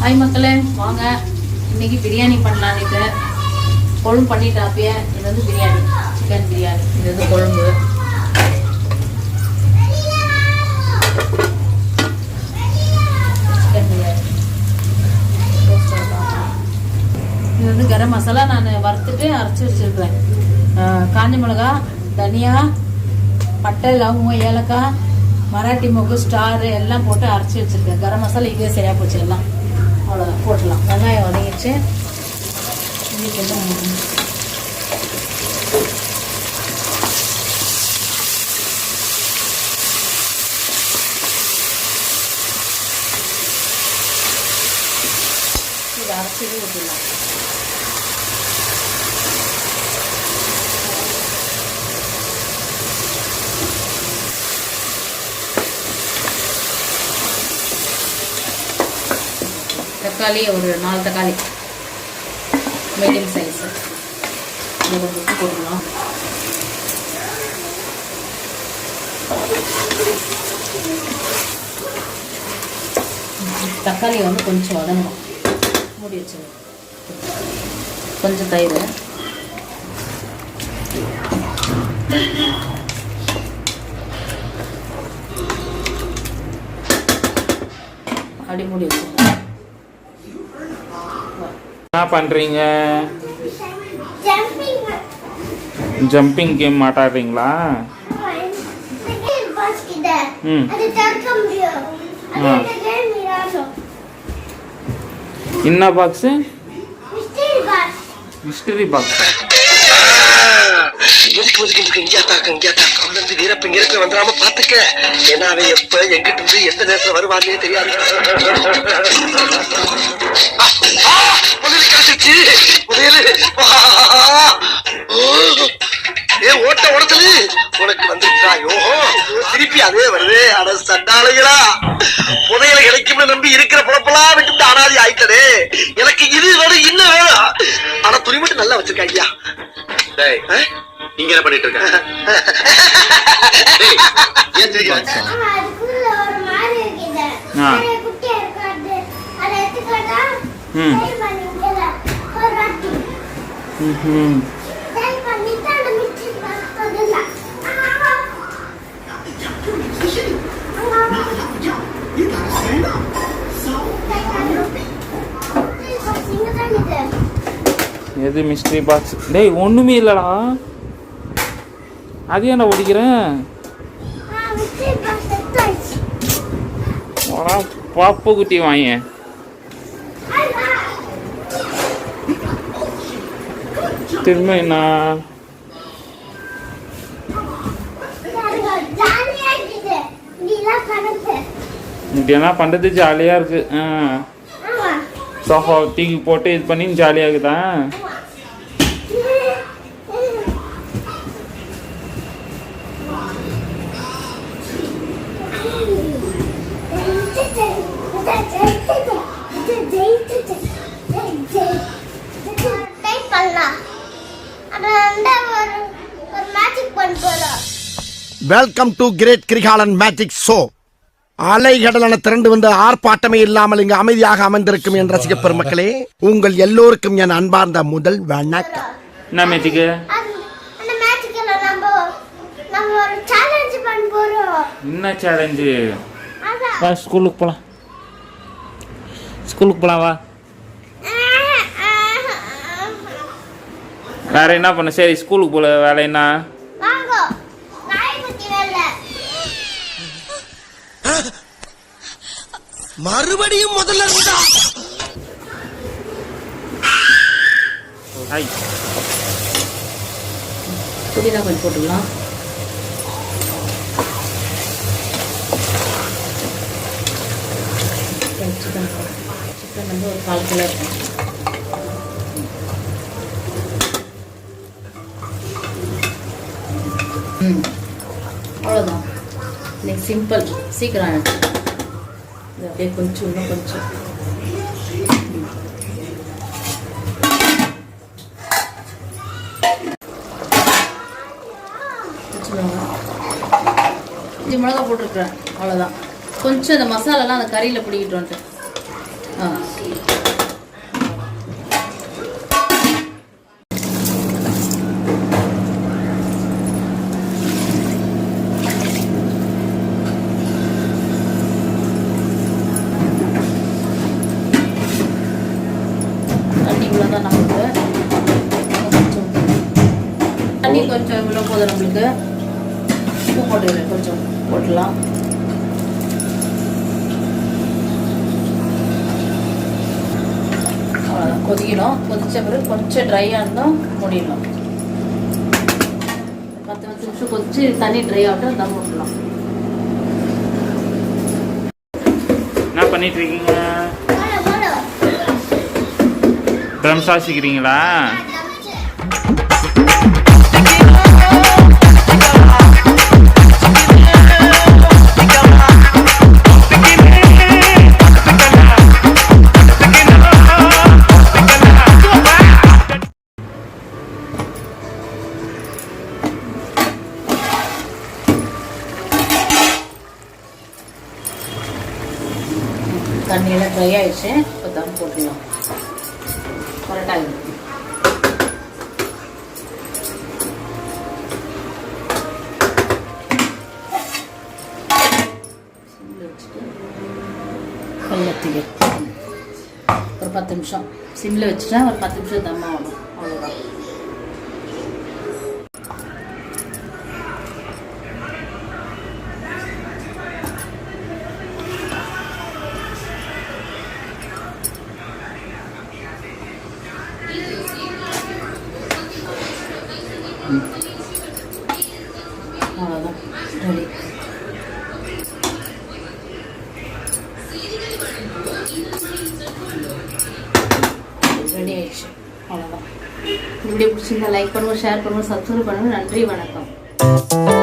Hi மக்களே, வாங்க இன்னைக்கு பிரியாணி பண்ணலான்னு குழம்பு பண்ணிட்டு அப்பயே. இது வந்து பிரியாணி, சிக்கன் பிரியாணி. இது வந்து குழம்பு. சிக்கன் பிரியாணி. இது வந்து கரம் மசாலா நான் வறுத்துட்டு அரைச்சி வச்சிருக்கிறேன். காஞ்ச மிளகா, தனியா, பட்டை, லவங்கம், ஏலக்காய், மராட்டி மொக்கு, ஸ்டார் எல்லாம் போட்டு அரைச்சி வச்சிருக்கேன். கரம் மசாலா இதே சரியா போச்சு. எல்லாம் அவ்வளோதான், போட்டுடலாம். வெங்காயம் வதங்கிடுச்சு. இதை அரைச்சிட்டு ஊற்றிடலாம். தக்காளி ஒரு 4 தக்காளி மீடியம் சைஸு. கொஞ்சம் உப்பு போடலாம். தக்காளி வந்து கொஞ்சம் வதங்கணும். மூடி வச்சு கொஞ்சம் தயிர், அப்படி மூடி வச்சு. என்ன பண்றீங்க? ஜம்பிங் கேம் ஆடாடுறீங்களா? என்ன பாக்ஸ்? Mystery box. வந்துடாம பாத்துக்க. ஏன்னா அவன் எப்ப எங்கிட்ட இருந்து எந்த நேரத்துல வருவானே தெரியாது. ஓட்ட உடத்துல உனக்கு வந்துருக்காயோ, திருப்பி அதே வருது. அட சண்டாளைகளா, புதையல கிடைக்கும்னு நம்பி இருக்கிற பொழப்பெல்லாம் விட்டு அனாதி ஆயிட்டதே. எனக்கு இது வேணும், இன்னும் வேணும். ஆனா துணி மட்டும் நல்லா வச்சிருக்கா ஐயா. நீங்க என்ன பண்ணிட்டு இருக்க? எது மிஸ்ட்ரி பாக்ஸ்? டேய் ஒண்ணுமே இல்லடா. அது என்ன ஓடிக்கிறேன்? பாப்பு குட்டி வாங்க. திரும்ப என்ன இப்படியெல்லாம் பண்றது ஜாலியா இருக்கு. சோஃபா தூக்கி போட்டு இது பண்ணி ஜாலியா இருக்குதா? Welcome to great Kirikalan magic show. அலைகடலான திரண்டு வந்து ஆர்ப்பாட்டமே இல்லாமல் இங்கு அமைதியாக அமர்ந்திருக்கும் என் ரசிக பெருமக்களே, உங்கள் எல்லோருக்கும் என் அன்பார்ந்த முதல் வணக்கம். என்ன மேஜிக்? என்ன சேலஞ்சு? வா ஸ்கூலுக்கு போலாம். ஸ்கூலுக்கு போலாம் வா. வேற என்ன பண்ண? சரி ஸ்கூலுக்கு போல. வேலை என்ன? மறுபடியும் முதல்ல இருந்தா புதினா கொஞ்சம் போட்டுக்கலாம். சிக்கன் வந்து ஒரு 1/4 கிலோ இருக்கும். அவ்வளோதான். இன்னைக்கு சிம்பிள், சீக்கிரம். இது அப்படியே கொஞ்சம் இன்னும் கொஞ்சம் மிளகா போட்டிருக்கிறேன். அவ்வளோதான். கொஞ்சம் இந்த மசாலாலாம் அந்த கறியில் பிடிக்கிட்டு வந்துட்டு தண்ணி கொஞ்சம் இவ்வளோ போதும் நம்மளுக்கு. உப்பு போட்டுக்கிறேன், கொஞ்சம் போட்டுடலாம். அவ்வளோதான், கொதிக்கணும். கொதிச்ச பிறகு கொஞ்சம் ட்ரையாக இருந்தோம் மூடிடலாம். 10 நிமிஷம் கொதிச்சு தண்ணி ட்ரை ஆகட்டும், தம் விட்டுலாம். என்ன பண்ணிட்டு இருக்கீங்க? ட்ரம்ஸ் வாசிக்கிறீங்களா? தண்ணியெல்லாம் ட்ரை ஆயிடுச்சு. இப்போ தம் போட்டுடலாம். கரெக்டாக வெள்ளத்துக்கு ஒரு 10 நிமிஷம் சிம்மில் வச்சுட்டா ஒரு 10 நிமிஷம் தம் ஆகணும். அவ்வளோதான். அவ்வளோதான், ரெடி. ரெடி ஆயிடுச்சு. அவ்வளோதான். இப்படி பிடிச்சிருந்தா லைக் பண்ணுங்கள், ஷேர் பண்ணுங்கள், சப்ஸ்கிரைப் பண்ணுங்கள். நன்றி, வணக்கம்.